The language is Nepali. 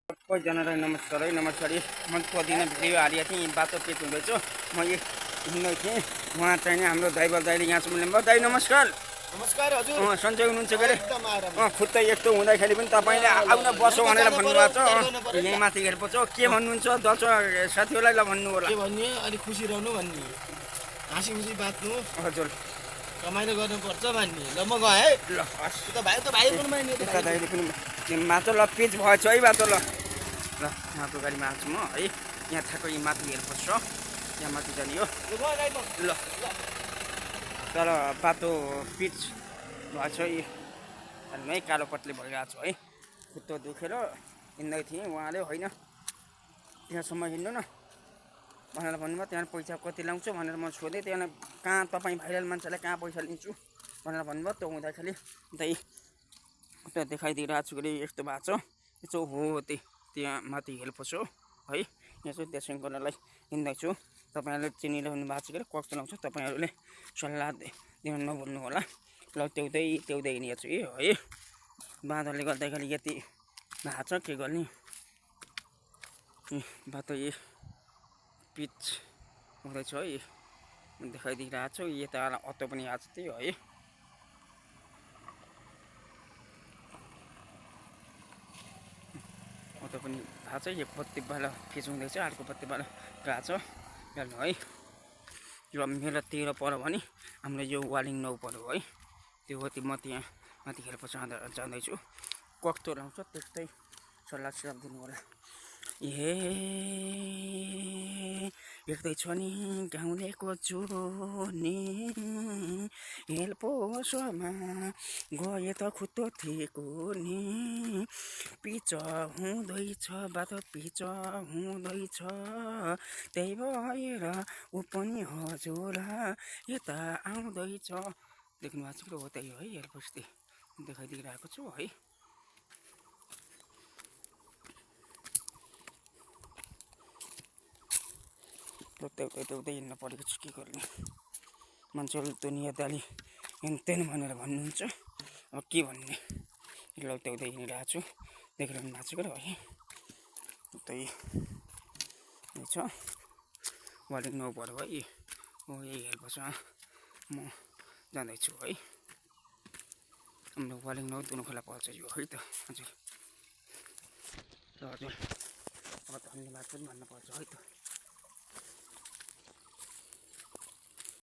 सबैजनालाई नमस्कार है नमस्कार म दिन भिडियो हालेको थिएँ बाटो पेट हुँदैछु म हिँड्दै थिएँ उहाँ चाहिँ हाम्रो ड्राइभर दाइले यहाँ मिल्नु भयो दाइ नमस्कार नमस्कार हजुर सन्चै हुनुहुन्छ के अरे एकदम आराम खुट्टा यस्तो हुँदाखेरि पनि तपाईँले आउन बसो भनेर भन्नुभएको छ यहीँ माथि हेर्नु छ के भन्नुहुन्छ दर्शक साथीहरूलाई ल भन्नु होला के भन्ने अलिक खुसी रहनु भन्ने हाँसी खुसी बाँच्नु हजुर रमाइलो गर्नुपर्छ भन्ने ल म गएँ ल त भाइ पनि मान्ने यता दाइले पनि माटो ल पिच भएछ है बाटो ल ल माटो गाडीमा आएको छु म है यहाँ ठ्याक्कै यी माथि हेर्नुपर्छ यहाँ माथि जाने हो ल तर बाटो पिच भएछ है कालो पत्ले भइरहेको छ है खुट्टो दुखेर हिँड्दै थिएँ उहाँले होइन त्यहाँसम्म हिँड्नु न भनेर भन्नुभयो त्यहाँ पैसा कति लाउँछ भनेर म सोधेँ त्यहाँ कहाँ तपाईँ भाइरल मान्छेलाई कहाँ पैसा लिन्छु भनेर भन्नुभयो त्यो हुँदाखेरि त्यही खुट्टा देखाइदिइरहेको छु कि यस्तो भएको छ यसो हो त्यहाँ माथि हेल्पोस् हो है यहाँ चाहिँ दर्शन गर्नलाई हिँड्दैछु तपाईँहरूले चिनिरहनु भएको छ कि कस्तो चलाउँछ तपाईँहरूले सल्लाह दिन नभुल्नु होला ल त्यौदै हिँडेको छु है बाँदरले गर्दाखेरि यति भएको छ के गर्ने बाटो पिच हुँदैछ है देखाइदिइरहेको छु यता अटो पनि आएको छ त्यही है अटो पनि थाहा छ यो पत्तीबाट पिच हुँदैछ अर्को पत्तीबाट गएको छ है यो मेरो 13 पऱ्यो भने हाम्रो यो वालिङ 9 पऱ्यो है त्यो हो म त्यहाँ माथि हेरेर जाँदैछु कस्तो लाउँछ त्यस्तै सल्लाह सुझाव दिनु होला हेर्दैछ नि गाउँलेको चोनी हेल्पोसमा गए त खुट्टो थिएको नि पिच हुँदैछ बाटो पिच हुँदैछ त्यही भएर ऊ पनि हजुर यता आउँदैछ देख्नु भएको छ हो त्यही है हेल्पोस देखाइदिइरहेको छु है त्यौदै हिँड्न परेको छु के गर्ने मान्छेहरू दुनियाँदारी हिँड्दैन भनेर भन्नुहुन्छ अब के भन्ने त्यौदै हिँडिरहेको छु देखिरहनु भएको छ है त्यही छ वालिङ 9 पऱ्यो है हो यही हेर्नुपर्छ म जाँदैछु है हाम्रो वालिङ 9 दुनो खोला पर्छ यो है त हजुर ल हजुर अब धन्यवाद पनि भन्नुपर्छ है त